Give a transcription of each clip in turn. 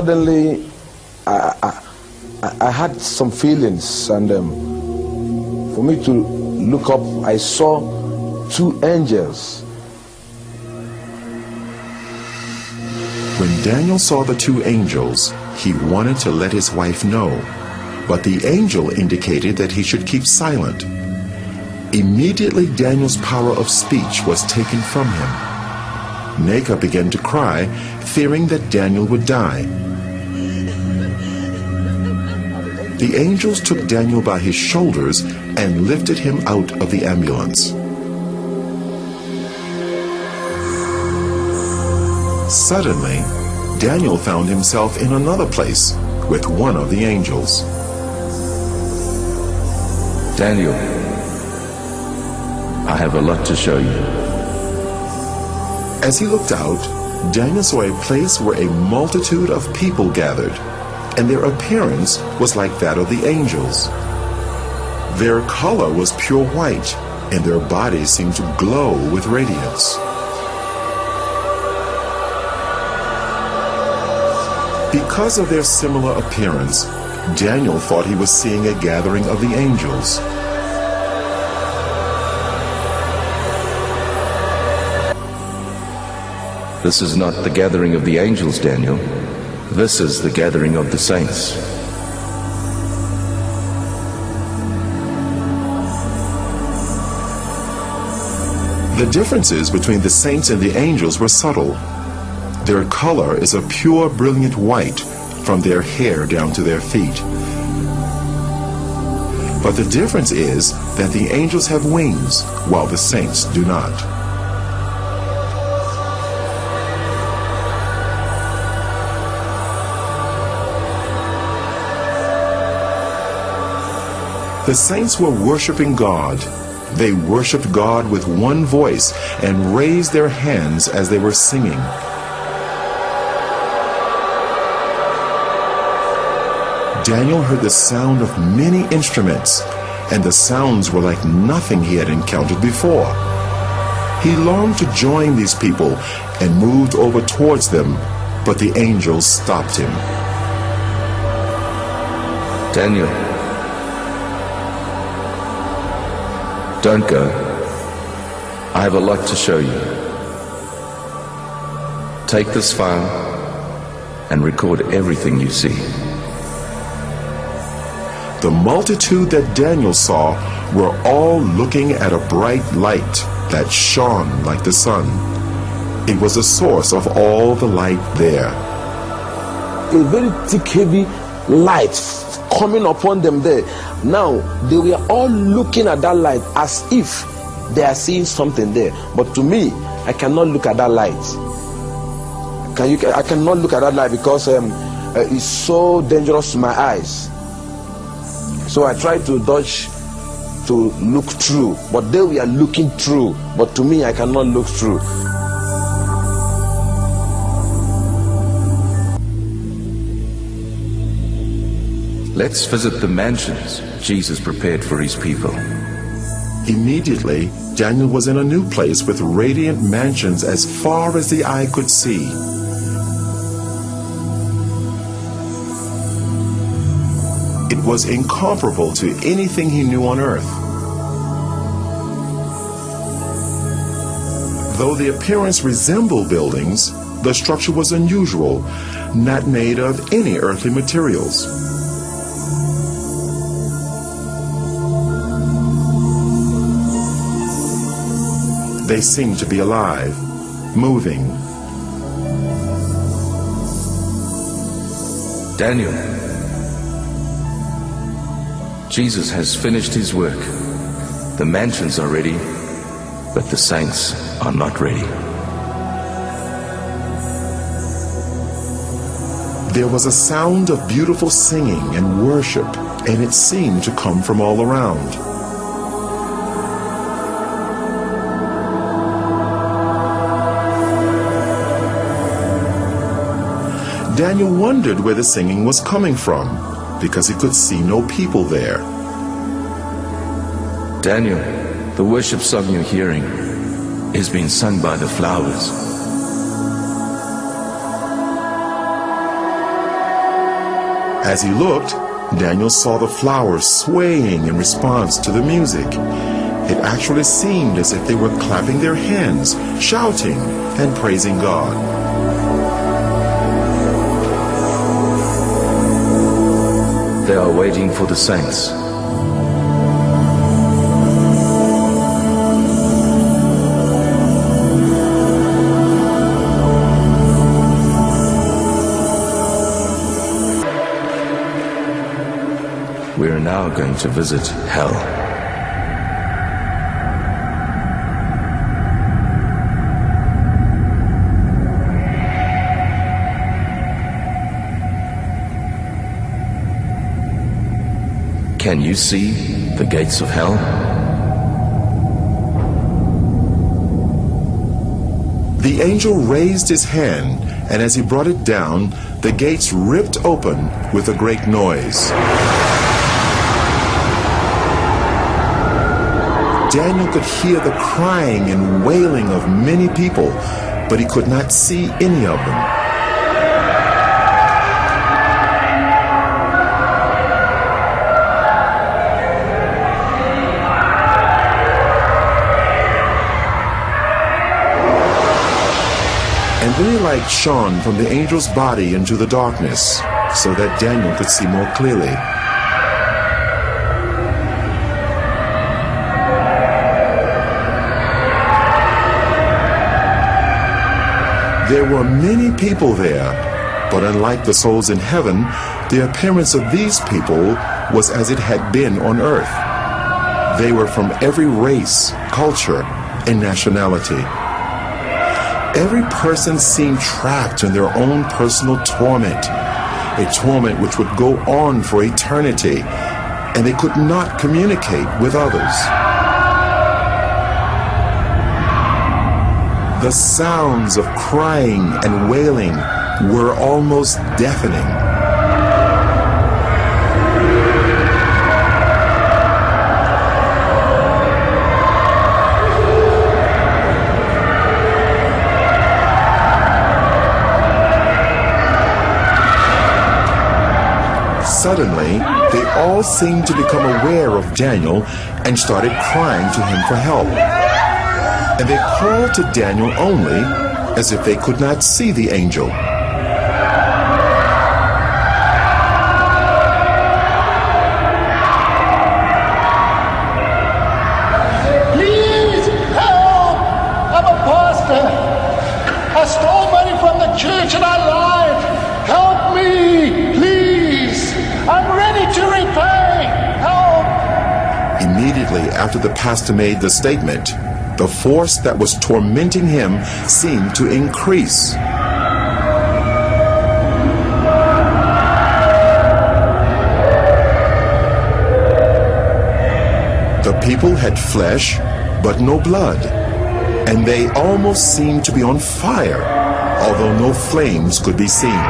Suddenly, I had some feelings, and for me to look up, I saw two angels. When Daniel saw the two angels, he wanted to let his wife know, but the angel indicated that he should keep silent. Immediately, Daniel's power of speech was taken from him. Neka began to cry, fearing that Daniel would die. The angels took Daniel by his shoulders and lifted him out of the ambulance. Suddenly, Daniel found himself in another place with one of the angels. Daniel, I have a lot to show you. As he looked out, Daniel saw a place where a multitude of people gathered, and their appearance was like that of the angels. Their color was pure white, and their bodies seemed to glow with radiance. Because of their similar appearance, Daniel thought he was seeing a gathering of the angels. This is not the gathering of the angels, Daniel. This is the gathering of the saints. The differences between the saints and the angels were subtle. Their color is a pure, brilliant white from their hair down to their feet. But the difference is that the angels have wings, while the saints do not. The saints were worshiping God. They worshiped God with one voice and raised their hands as they were singing. Daniel heard the sound of many instruments, and the sounds were like nothing he had encountered before. He longed to join these people and moved over towards them, but the angels stopped him. Daniel, don't go. I have a lot to show you. Take this file and record everything you see. The multitude that Daniel saw were all looking at a bright light that shone like the sun. It was the source of all the light there. A very thick, heavy light coming upon them there. Now, they were all looking at that light as if they are seeing something there. But to me, I cannot look at that light. I cannot look at that light because it's so dangerous to my eyes. So I tried to dodge to look through, but they were looking through. But to me, I cannot look through. Let's visit the mansions Jesus prepared for his people. Immediately, Daniel was in a new place with radiant mansions as far as the eye could see. It was incomparable to anything he knew on earth. Though the appearance resembled buildings, the structure was unusual, not made of any earthly materials. They seemed to be alive, moving. Daniel, Jesus has finished his work. The mansions are ready, but the saints are not ready. There was a sound of beautiful singing and worship, and it seemed to come from all around. Daniel wondered where the singing was coming from, because he could see no people there. Daniel, the worship song you're hearing is being sung by the flowers. As he looked, Daniel saw the flowers swaying in response to the music. It actually seemed as if they were clapping their hands, shouting, and praising God. They are waiting for the saints. We are now going to visit hell. Can you see the gates of hell? The angel raised his hand, and as he brought it down, the gates ripped open with a great noise. Daniel could hear the crying and wailing of many people, but he could not see any of them. And then a light shone from the angel's body into the darkness, so that Daniel could see more clearly. There were many people there, but unlike the souls in heaven, the appearance of these people was as it had been on earth. They were from every race, culture, and nationality. Every person seemed trapped in their own personal torment, a torment which would go on for eternity, and they could not communicate with others. The sounds of crying and wailing were almost deafening. Suddenly, they all seemed to become aware of Daniel and started crying to him for help. And they called to Daniel only as if they could not see the angel. Please help! I'm a pastor. I stole money from the church and I lied. Help me, please. I'm ready to repay. Help! Immediately after the pastor made the statement, the force that was tormenting him seemed to increase. The people had flesh, but no blood, and they almost seemed to be on fire, although no flames could be seen.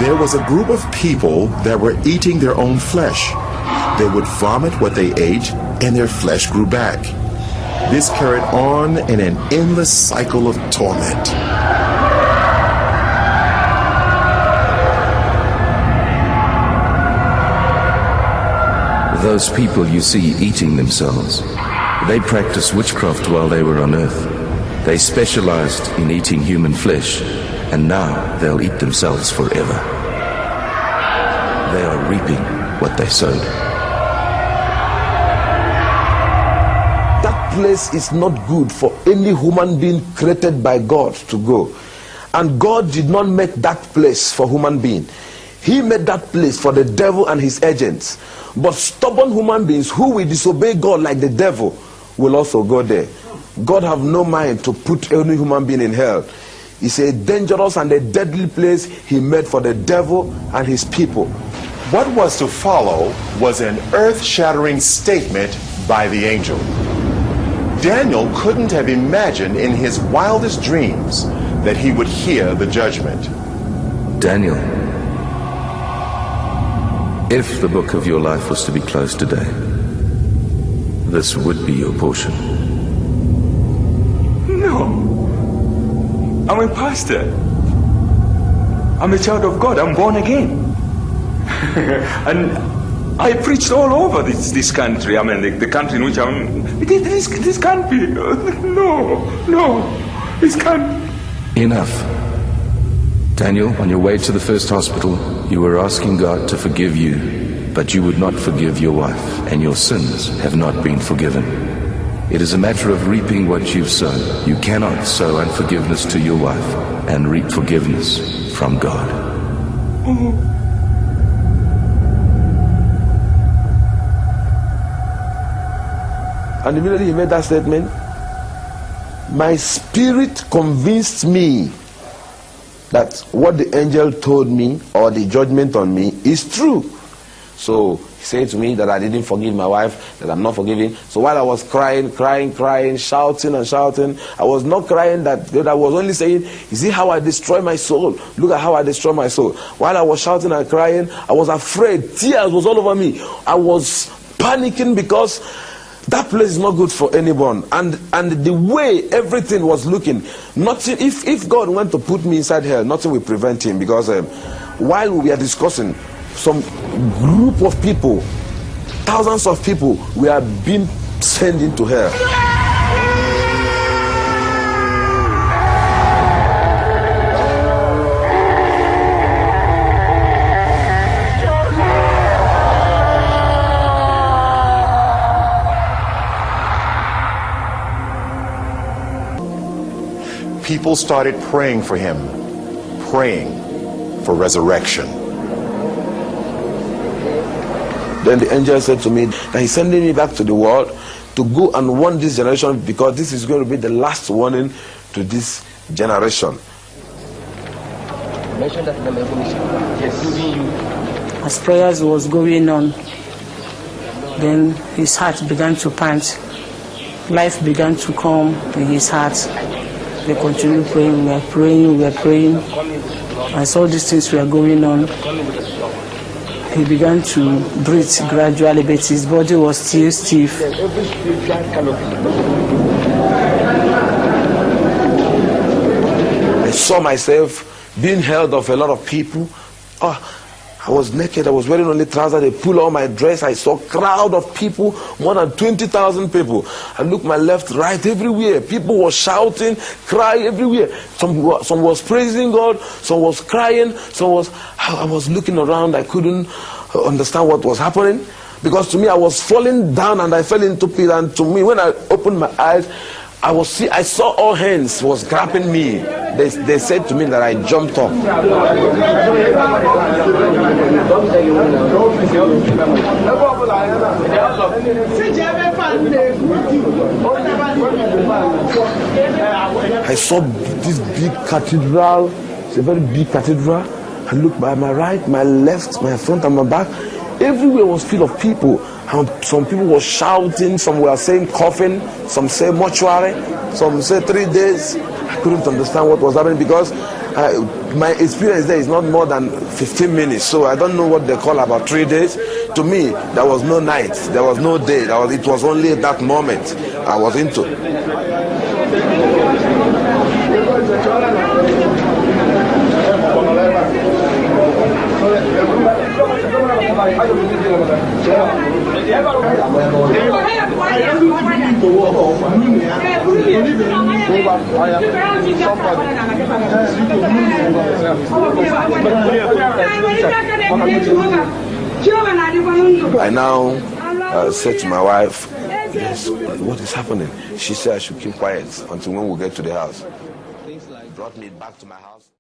There was a group of people that were eating their own flesh. They would vomit what they ate, and their flesh grew back. This carried on in an endless cycle of torment. Those people you see eating themselves, they practiced witchcraft while they were on earth. They specialized in eating human flesh, and now they'll eat themselves forever. They are reaping what they sowed. That place is not good for any human being created by God to go. And God did not make that place for human being. He made that place for the devil and his agents. But stubborn human beings who will disobey God like the devil will also go there. God have no mind to put any human being in hell. It's a dangerous and a deadly place he made for the devil and his people. What was to follow was an earth-shattering statement by the angel. Daniel couldn't have imagined in his wildest dreams that he would hear the judgment. Daniel, if the book of your life was to be closed today, this would be your portion. No. I'm a pastor. I'm a child of God. I'm born again. And I preached all over this country. I mean, the country in which I'm... This can't be... No. This can't... Enough. Daniel, on your way to the first hospital, you were asking God to forgive you, but you would not forgive your wife, and your sins have not been forgiven. It is a matter of reaping what you've sown. You cannot sow unforgiveness to your wife and reap forgiveness from God. And immediately he made that statement, my spirit convinced me that what the angel told me, or the judgment on me, is true. So he said to me that I didn't forgive my wife, that I'm not forgiving. So while I was crying, shouting, I was not crying that I was only saying, you see how I destroy my soul? Look at how I destroy my soul. While I was shouting and crying, I was afraid. Tears was all over me. I was panicking because that place is not good for anyone. And the way everything was looking, nothing, if God went to put me inside hell, nothing will prevent him. Because while we are discussing, some group of people, thousands of people, were being sent into hell. People started praying for him, praying for resurrection. Then the angel said to me that he's sending me back to the world to go and warn this generation, because this is going to be the last warning to this generation. As prayers was going on, then his heart began to pant. Life began to come in his heart. We continued praying, we were praying. As all these things were going on, he began to breathe gradually, but his body was still stiff. I saw myself being held of a lot of people. I was naked, I was wearing only trousers, they pulled all my dress. I saw a crowd of people, more than 20,000 people. I looked my left, right, everywhere. People were shouting, crying everywhere. Some was praising God, some was crying, I was looking around, I couldn't understand what was happening. Because to me, I was falling down and I fell into pit. And to me, when I opened my eyes, I saw all hands was grabbing me. They said to me that I jumped up. I saw this big cathedral. It's a very big cathedral. I looked by my right, my left, my front and my back. Everywhere was full of people. And some people were shouting, some were saying coffin, some say mortuary, some say 3 days. I couldn't understand what was happening because my experience there is not more than 15 minutes. So I don't know what they call about 3 days. To me, there was no night, there was no day. It was only that moment I was into. I now said to my wife, yes, what is happening? She said I should keep quiet until when we get to the house. Brought me back to my house.